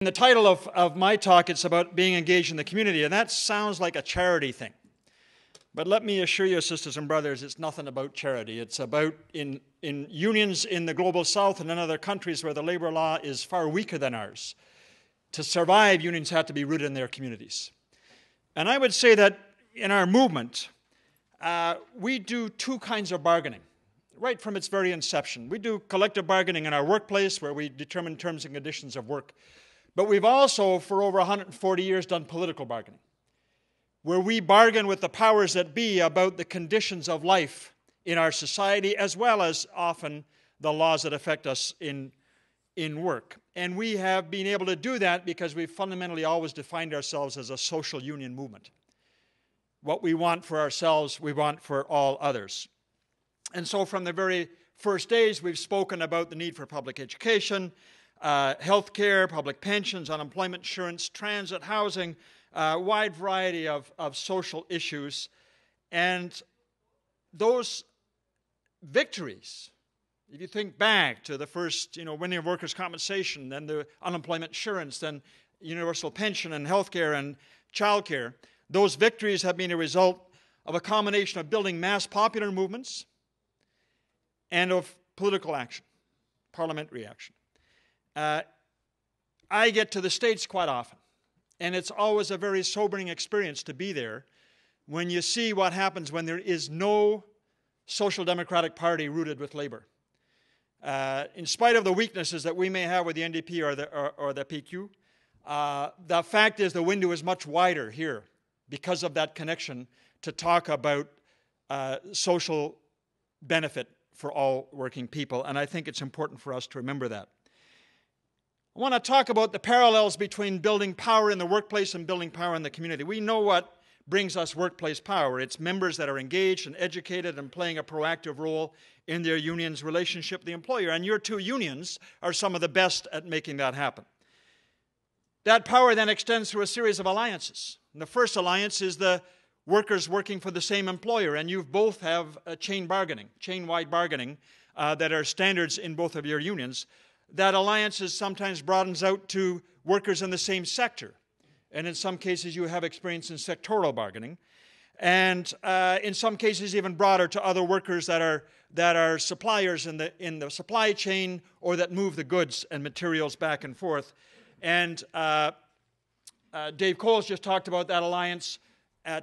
In the title of my talk, it's about being engaged in the community, and that sounds like a charity thing. But let me assure you, sisters and brothers, it's nothing about charity. It's about in unions in the global south and in other countries where the labor law is far weaker than ours. To survive, unions have to be rooted in their communities. And I would say that in our movement, we do two kinds of bargaining, right from its very inception. We do collective bargaining in our workplace, where we determine terms and conditions of work. But we've also, for over 140 years, done political bargaining, where we bargain with the powers that be about the conditions of life in our society, as well as often the laws that affect us in work. And we have been able to do that because we've fundamentally always defined ourselves as a social union movement. What we want for ourselves, we want for all others. And so from the very first days, we've spoken about the need for public education, health care, public pensions, unemployment insurance, transit, housing, a wide variety of social issues. And those victories, if you think back to the first, winning of workers' compensation, then the unemployment insurance, then universal pension and health care and child care, those victories have been a result of a combination of building mass popular movements and of political action, parliamentary action. I get to the States quite often, and it's always a very sobering experience to be there when you see what happens when there is no social democratic party rooted with labor. In spite of the weaknesses that we may have with the NDP or the PQ, the fact is the window is much wider here because of that connection to talk about social benefit for all working people, and I think it's important for us to remember that. I want to talk about the parallels between building power in the workplace and building power in the community. We know what brings us workplace power. It's members that are engaged and educated and playing a proactive role in their union's relationship with the employer. And your two unions are some of the best at making that happen. That power then extends through a series of alliances. And the first alliance is the workers working for the same employer, and you both have chain-wide bargaining that are standards in both of your unions. That alliance is sometimes broadens out to workers in the same sector. And in some cases, you have experience in sectoral bargaining. And in some cases, even broader to other workers that are suppliers in the supply chain or that move the goods and materials back and forth. And Dave Coles just talked about that alliance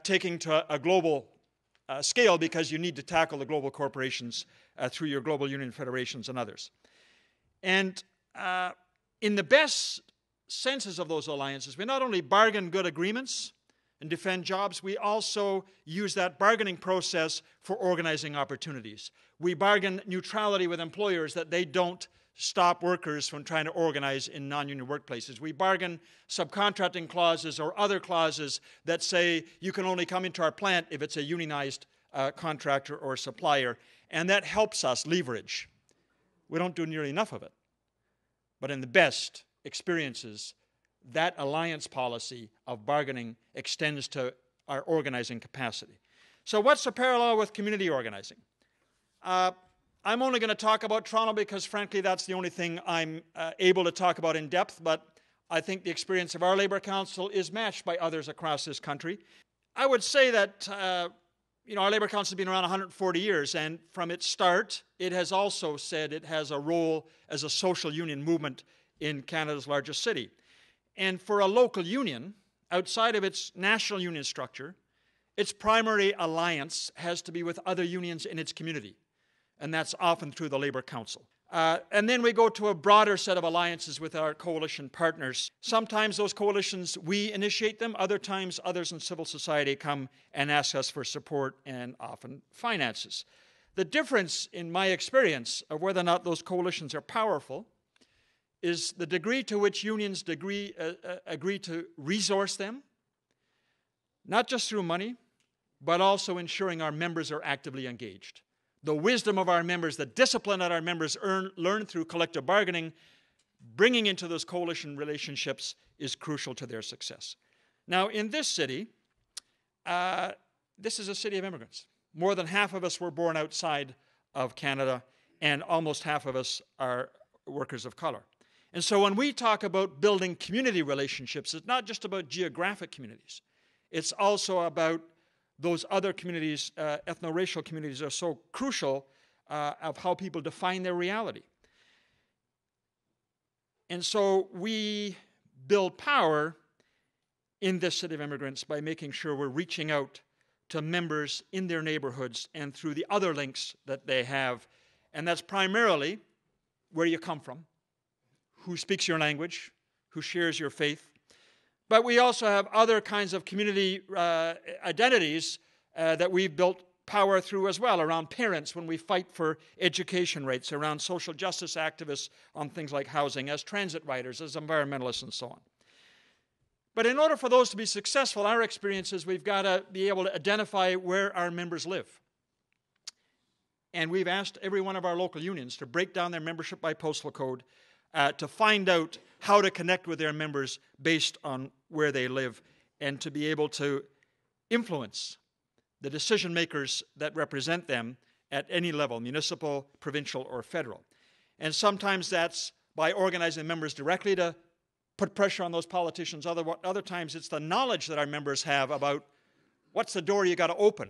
taking to a global scale because you need to tackle the global corporations through your global union federations and others. And in the best senses of those alliances, we not only bargain good agreements and defend jobs, we also use that bargaining process for organizing opportunities. We bargain neutrality with employers that they don't stop workers from trying to organize in non-union workplaces. We bargain subcontracting clauses or other clauses that say you can only come into our plant if it's a unionized contractor or supplier, and that helps us leverage. We don't do nearly enough of it. But in the best experiences, that alliance policy of bargaining extends to our organizing capacity. So what's the parallel with community organizing? I'm only going to talk about Toronto because, frankly, that's the only thing I'm able to talk about in depth, but I think the experience of our Labour Council is matched by others across this country. I would say that our Labour Council has been around 140 years, and from its start, it has also said it has a role as a social union movement in Canada's largest city. And for a local union, outside of its national union structure, its primary alliance has to be with other unions in its community, and that's often through the Labour Council. And then we go to a broader set of alliances with our coalition partners. Sometimes those coalitions, we initiate them. Other times, others in civil society come and ask us for support and often finances. The difference, in my experience, of whether or not those coalitions are powerful is the degree to which unions agree to resource them, not just through money, but also ensuring our members are actively engaged. The wisdom of our members, the discipline that our members learn through collective bargaining, bringing into those coalition relationships is crucial to their success. Now, in this city, this is a city of immigrants. More than half of us were born outside of Canada, and almost half of us are workers of color. And so when we talk about building community relationships, it's not just about geographic communities. It's also about those other communities, ethno-racial communities, are so crucial of how people define their reality. And so we build power in this city of immigrants by making sure we're reaching out to members in their neighborhoods and through the other links that they have. And that's primarily where you come from, who speaks your language, who shares your faith. But we also have other kinds of community identities that we've built power through as well, around parents when we fight for education rates, around social justice activists on things like housing, as transit riders, as environmentalists, and so on. But in order for those to be successful, our experience is we've got to be able to identify where our members live. And we've asked every one of our local unions to break down their membership by postal code to find out how to connect with their members based on where they live and to be able to influence the decision makers that represent them at any level, municipal, provincial, or federal. And sometimes that's by organizing members directly to put pressure on those politicians. Other times it's the knowledge that our members have about what's the door you got to open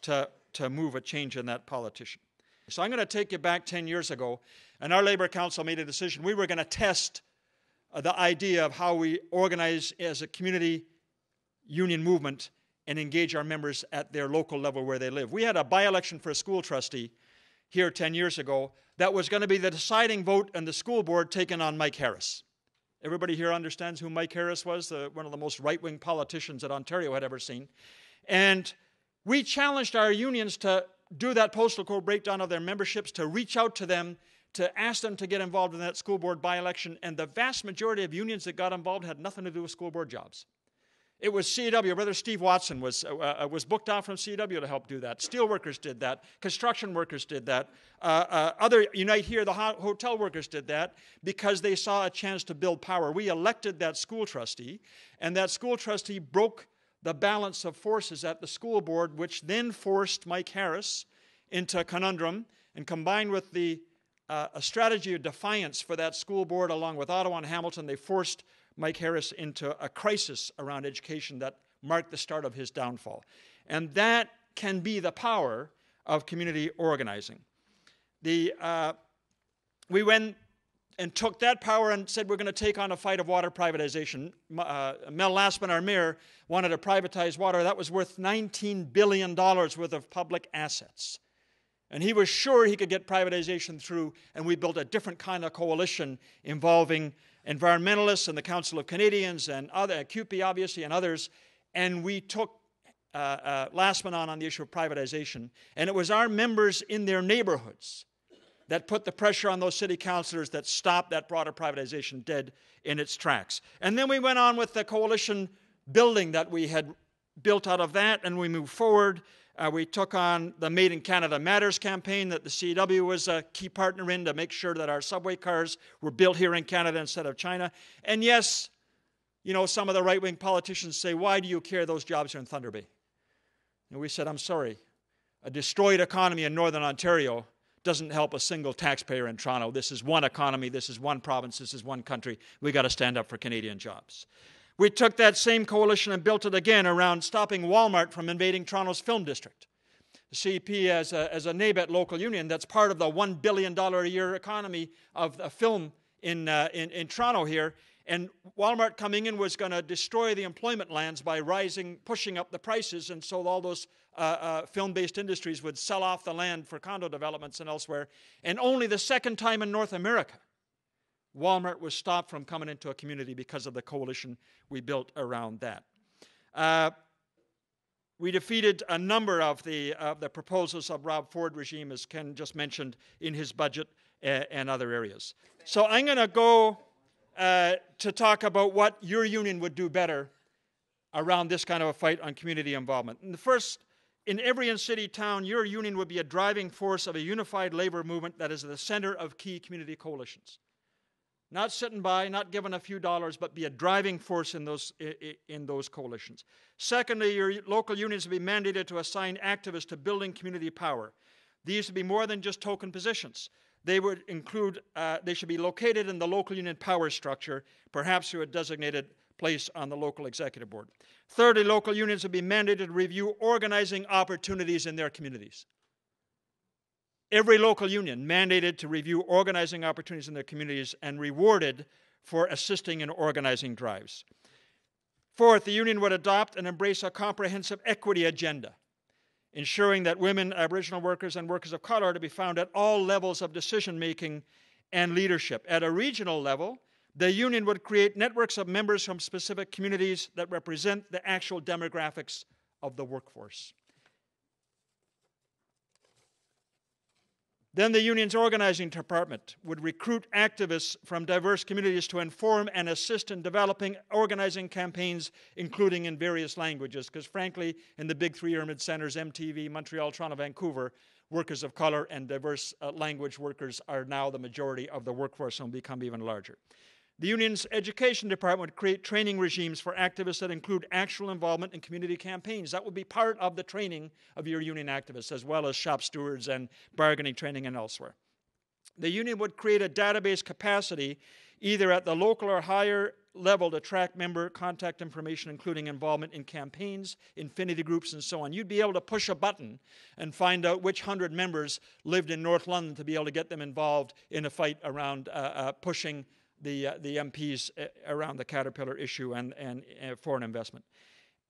to move a change in that politician. So I'm going to take you back 10 years ago, and our Labor Council made a decision. We were going to test the idea of how we organize as a community union movement and engage our members at their local level where they live. We had a by-election for a school trustee here 10 years ago that was going to be the deciding vote in the school board taken on Mike Harris. Everybody here understands who Mike Harris was, one of the most right-wing politicians that Ontario had ever seen. And we challenged our unions to do that postal code breakdown of their memberships, to reach out to them, to ask them to get involved in that school board by-election. And the vast majority of unions that got involved had nothing to do with school board jobs. It was CW. Brother Steve Watson was booked out from CW to help do that. Steel workers did that. Construction workers did that. Other Unite Here, the hotel workers did that because they saw a chance to build power. We elected that school trustee, and that school trustee broke the balance of forces at the school board, which then forced Mike Harris into a conundrum, and combined with a strategy of defiance for that school board along with Ottawa and Hamilton, they forced Mike Harris into a crisis around education that marked the start of his downfall. And that can be the power of community organizing. We went and took that power and said we're going to take on a fight of water privatization. Mel Lastman, our mayor, wanted to privatize water. That was worth $19 billion worth of public assets. And he was sure he could get privatization through, and we built a different kind of coalition involving environmentalists and the Council of Canadians and other, CUPE obviously, and others, and we took Lastman on the issue of privatization. And it was our members in their neighborhoods that put the pressure on those city councillors that stopped that broader privatization dead in its tracks. And then we went on with the coalition building that we had built out of that, and we moved forward. We took on the Made in Canada Matters campaign that the CW was a key partner in to make sure that our subway cars were built here in Canada instead of China. And yes, you know, some of the right-wing politicians say, why do you care? Those jobs are in Thunder Bay. And we said, I'm sorry. A destroyed economy in Northern Ontario doesn't help a single taxpayer in Toronto. This is one economy. This is one province. This is one country. We've got to stand up for Canadian jobs. We took that same coalition and built it again around stopping Walmart from invading Toronto's film district. The CP, as a NABET local union, that's part of the $1 billion a year economy of film in Toronto here. And Walmart coming in was going to destroy the employment lands by pushing up the prices, and so all those film-based industries would sell off the land for condo developments and elsewhere. And only the second time in North America, Walmart was stopped from coming into a community because of the coalition we built around that. We defeated a number of the proposals of Rob Ford regime, as Ken just mentioned, in his budget and other areas. So I'm going to go to talk about what your union would do better around this kind of a fight on community involvement. And the first, in every in-city town, your union would be a driving force of a unified labor movement that is at the center of key community coalitions. Not sitting by, not giving a few dollars, but be a driving force in those coalitions. Secondly, your local unions will be mandated to assign activists to building community power. These will be more than just token positions. They would include, they should be located in the local union power structure, perhaps through a designated place on the local executive board. Thirdly, local unions would be mandated to review organizing opportunities in their communities. Every local union mandated to review organizing opportunities in their communities and rewarded for assisting in organizing drives. Fourth, the union would adopt and embrace a comprehensive equity agenda, ensuring that women, Aboriginal workers, and workers of color are to be found at all levels of decision-making and leadership. At a regional level, the union would create networks of members from specific communities that represent the actual demographics of the workforce. Then the union's organizing department would recruit activists from diverse communities to inform and assist in developing organizing campaigns, including in various languages, because frankly, in the big three urban centers, MTV, Montreal, Toronto, Vancouver, workers of color and diverse language workers are now the majority of the workforce and will become even larger. The union's education department would create training regimes for activists that include actual involvement in community campaigns. That would be part of the training of your union activists, as well as shop stewards and bargaining training and elsewhere. The union would create a database capacity either at the local or higher level to track member contact information, including involvement in campaigns, infinity groups, and so on. You'd be able to push a button and find out which 100 members lived in North London to be able to get them involved in a fight around pushing the MPs around the Caterpillar issue and foreign investment.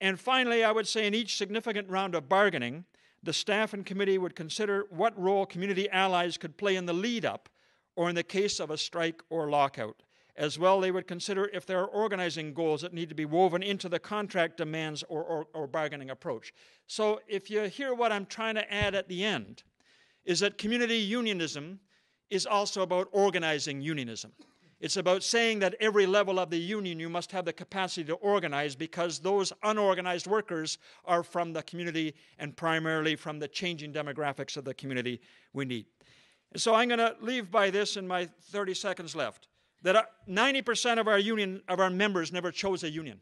And finally, I would say in each significant round of bargaining, the staff and committee would consider what role community allies could play in the lead-up or in the case of a strike or lockout. As well, they would consider if there are organizing goals that need to be woven into the contract demands or bargaining approach. So if you hear what I'm trying to add at the end, is that community unionism is also about organizing unionism. It's about saying that every level of the union you must have the capacity to organize, because those unorganized workers are from the community and primarily from the changing demographics of the community we need. And so I'm going to leave by this in my 30 seconds left, that 90% of our members never chose a union.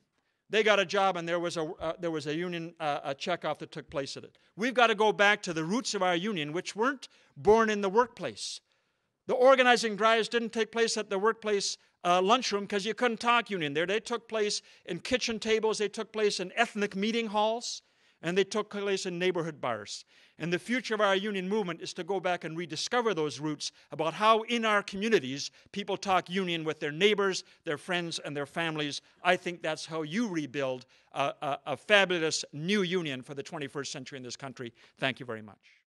They got a job and there was a union checkoff that took place at it. We've got to go back to the roots of our union, which weren't born in the workplace. The organizing drives didn't take place at the workplace lunchroom because you couldn't talk union there. They took place in kitchen tables, they took place in ethnic meeting halls, and they took place in neighborhood bars. And the future of our union movement is to go back and rediscover those roots about how in our communities people talk union with their neighbors, their friends, and their families. I think that's how you rebuild a fabulous new union for the 21st century in this country. Thank you very much.